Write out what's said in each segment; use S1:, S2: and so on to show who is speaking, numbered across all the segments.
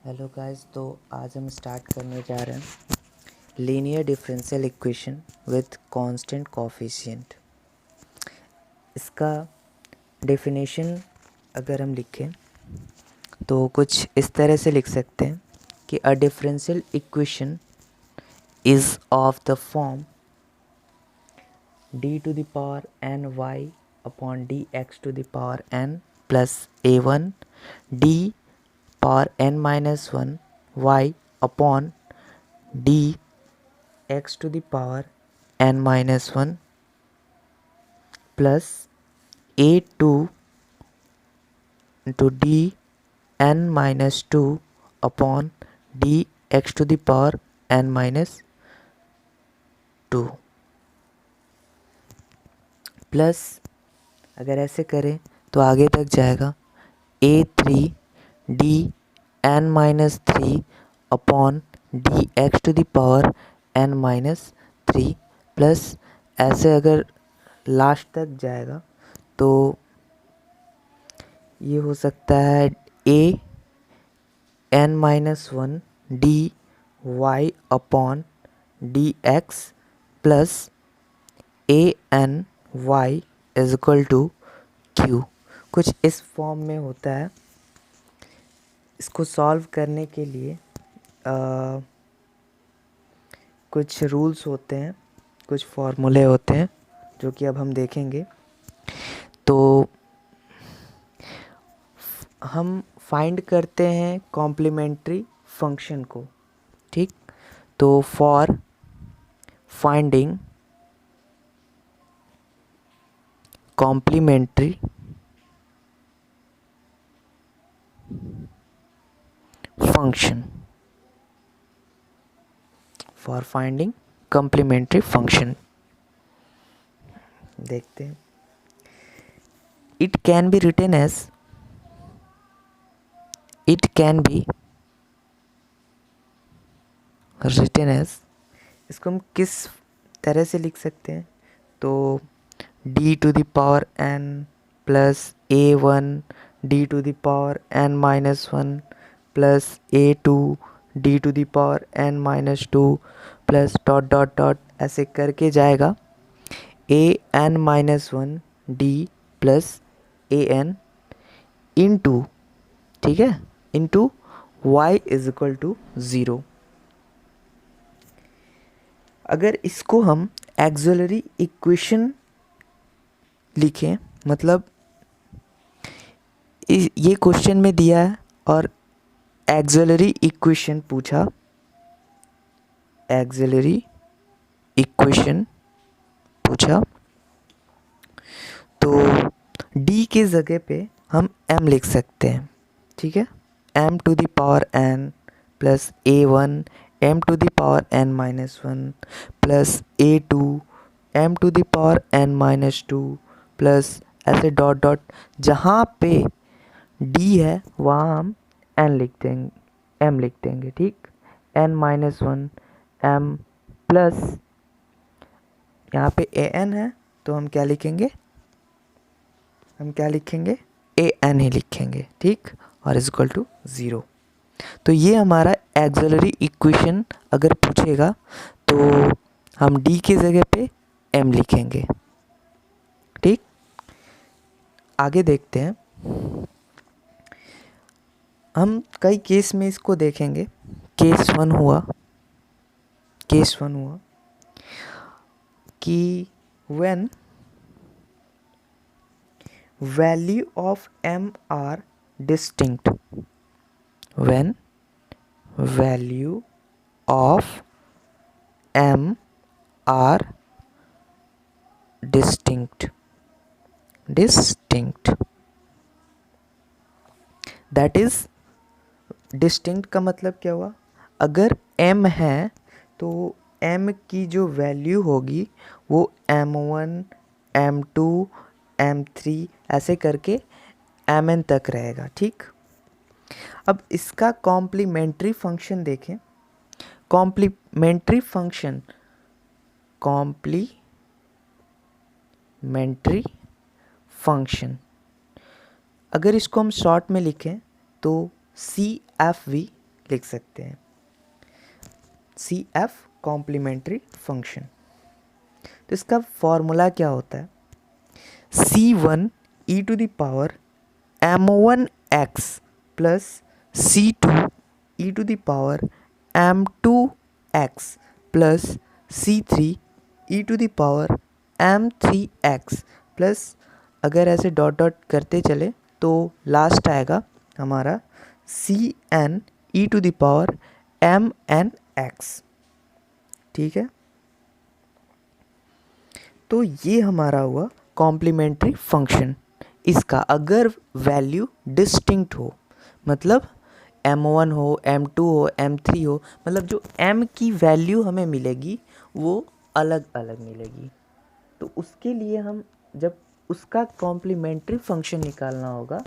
S1: Hello guys, तो आज हम स्टार्ट करने जा रहे हैं linear differential equation with constant coefficient. इसका डेफिनेशन अगर हम लिखें तो कुछ इस तरह से लिख सकते हैं कि a differential equation is of the form d to the power n y upon D x to the power n plus A one d power n minus one y upon D x to the power n minus one plus A two into d n minus two upon D x to the power n minus two plus अगर ऐसे करें तो आगे तक जाएगा a three D n minus three upon D x to the power n minus three plus ऐसे अगर last तक जाएगा तो ये हो सकता है A N minus one D Y upon D X plus A N Y is equal to Q. कुछ इस फॉर्म में होता है। इसको सॉल्व करने के लिए कुछ रूल्स होते हैं, कुछ फॉर्मूले होते हैं जो कि अब हम देखेंगे। तो हम फाइंड करते हैं कॉम्प्लीमेंट्री फंक्शन को, ठीक। तो for finding complementary function, for finding complementary function देखते हैं। It can be written as, it can be written as, इसको हम किस तरह से लिख सकते हैं तो d to the power n plus A one D to the power n minus one plus A two D to the power n minus two plus dot dot dot ऐसे करके जाएगा A N minus one D plus A N into, ठीक है, into Y is equal to zero. अगर इसको हम axillary equation लिखें, मतलब ये क्वेश्चन में दिया है और एक्सिलरी इक्वेशन पूछा, एक्सिलरी इक्वेशन पूछा तो d के जगह पे हम m लिख सकते हैं, ठीक है। m to the power n plus A one m to the power n minus one plus A two m to the power n minus two plus ऐसे डॉट डॉट, जहाँ पे d है वहाँ हम n लिख देंगे, m लिख देंगे, ठीक। n minus one m plus यहाँ पे ए एन है तो हम क्या लिखेंगे, हम क्या लिखेंगे, ए एन ही लिखेंगे, ठीक, और इज इक्वल टू ज़ीरो। तो ये हमारा एक्सिलरी इक्वेशन अगर पूछेगा तो हम डी के जगह पे एम लिखेंगे, ठीक। आगे देखते हैं, हम कई केस में इसको देखेंगे। केस वन हुआ कि when value of m are distinct, when value of m are distinct, that is distinct का मतलब क्या हुआ, अगर m है तो m की जो वैल्यू होगी वो m1 m2 m3 ऐसे करके mn तक रहेगा, ठीक। अब इसका कॉम्प्लीमेंट्री फंक्शन देखें। कॉम्प्लीमेंट्री फंक्शन अगर इसको हम शॉर्ट में लिखें तो CFV लिख सकते हैं, सी एफ कॉम्प्लीमेंट्री फंक्शन। तो इसका फॉर्मूला क्या होता है, C1 e to the power m1x plus C2 e to the power m2x plus C3 e to the power m3x plus, अगर ऐसे डॉट डॉट करते चले तो लास्ट आएगा हमारा Cn e to the power mnx। ठीक है, तो ये हमारा हुआ कॉम्प्लीमेंट्री फंक्शन। इसका अगर वैल्यू डिस्टिंक्ट हो, मतलब m1 हो, m2 हो, m3 हो, मतलब जो m की वैल्यू हमें मिलेगी वो अलग अलग मिलेगी, तो उसके लिए हम जब उसका कॉम्प्लीमेंट्री फंक्शन निकालना होगा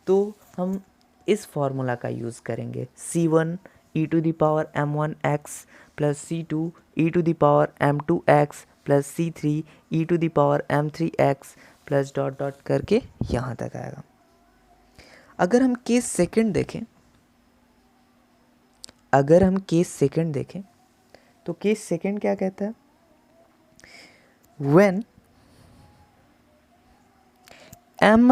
S1: तो हम इस फॉर्मूला का यूज़ करेंगे, C1 e to the power m1x plus C2 e to the power m2x plus C3 e to the power m3x plus dot dot करके यहाँ तक आएगा। अगर हम केस सेकंड देखें, तो केस सेकंड क्या कहता है, when m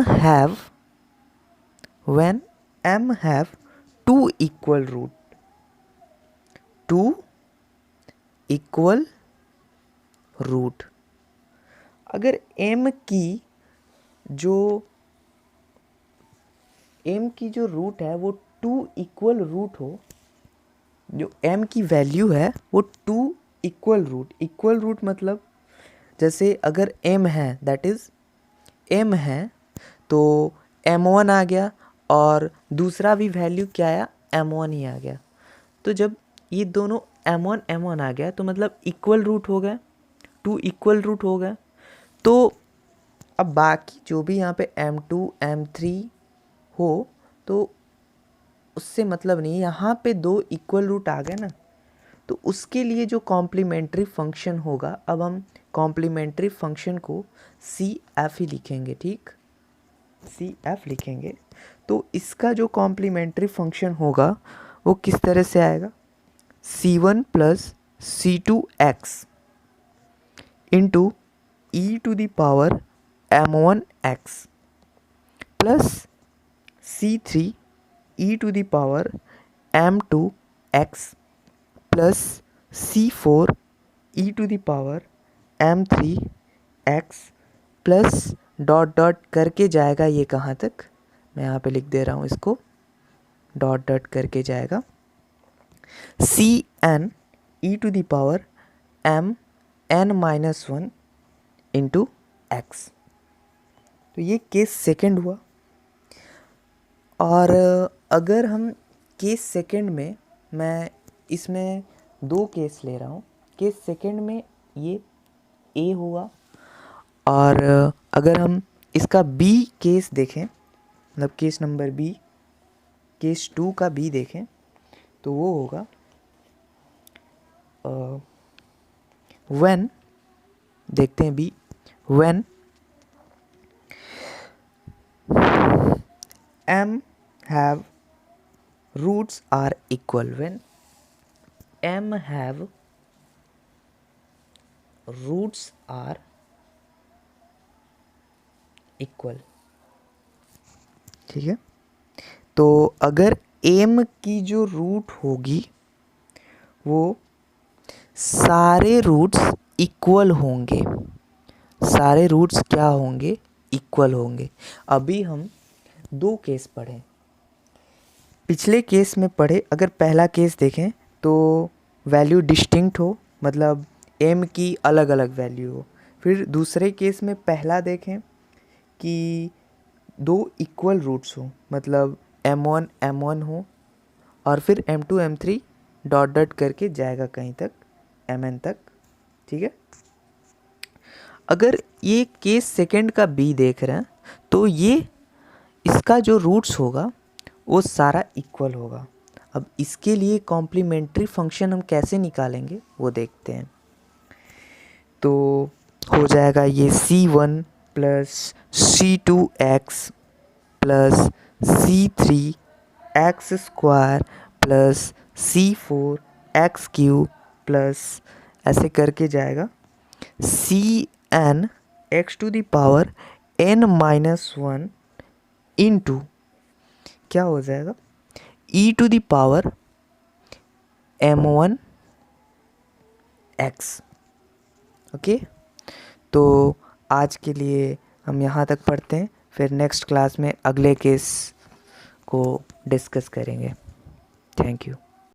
S1: have two equal root, अगर m की जो रूट है वो 2 इक्वल रूट हो, जो m की वैल्यू है वो 2 इक्वल रूट मतलब जैसे अगर m है, दैट इज़ m है तो m1 आ गया और दूसरा भी वैल्यू क्या आया, m1 ही आ गया। तो जब ये दोनों m1 आ गया तो मतलब इक्वल रूट हो गए, 2 इक्वल रूट हो गए। तो अब बाकी जो भी यहाँ पे m2 m3 हो तो उससे मतलब नहीं, यहाँ पे 2 इक्वल रूट आ गए ना, तो उसके लिए जो कॉम्प्लीमेंट्री फंक्शन होगा, अब हम कॉम्प्लीमेंट्री फंक्शन को सी एफ ही लिखेंगे। ठीक, सी एफ लिखेंगे तो इसका जो कॉम्प्लीमेंट्री फंक्शन होगा वो किस तरह से आएगा, C1 plus C2x into e to the power m1x plus C3 e to the power m2x plus C4 e to the power m3x plus dot dot करके जाएगा, ये कहाँ तक, मैं यहाँ पे लिख दे रहा हूँ इसको, डॉट डॉट करके जाएगा Cn e to the power mn-1 into x। तो ये केस सेकंड हुआ। और अगर हम केस सेकंड में, मैं इसमें 2 केस ले रहा हूँ, केस सेकंड में ये A हुआ, और अगर हम इसका B केस देखें, मतलब केस नंबर B, केस 2 का B देखें तो वो होगा when, देखते हैं B, when m have roots are equal, when m have roots are equal। ठीक है, तो अगर m की जो रूट होगी वो सारे रूट्स इक्वल होंगे, सारे रूट्स क्या होंगे, इक्वल होंगे। अभी हम 2 केस पढ़े, पिछले केस में पढ़े, अगर पहला केस देखें तो वैल्यू डिस्टिंक्ट हो, मतलब m की अलग अलग वैल्यू हो। फिर दूसरे केस में पहला देखें कि 2 इक्वल रूट्स हो, मतलब m1 हो और फिर m2 m3 डॉट डॉट करके जाएगा कहीं तक mn तक। ठीक है, अगर ये केस सेकंड का B देख रहे हैं तो ये इसका जो रूट्स होगा वो सारा इक्वल होगा। अब इसके लिए कॉम्प्लीमेंट्री फंक्शन हम कैसे निकालेंगे वो देखते हैं। तो हो जाएगा ये C1 plus C2x plus C3 x square plus C4 x³ plus ऐसे करके जाएगा Cn(x⁻n−1) इंटू क्या हो जाएगा e⁻m1x। ओके, तो आज के लिए हम यहाँ तक पढ़ते हैं, फिर नेक्स्ट क्लास में अगले केस को डिस्कस करेंगे। Thank you.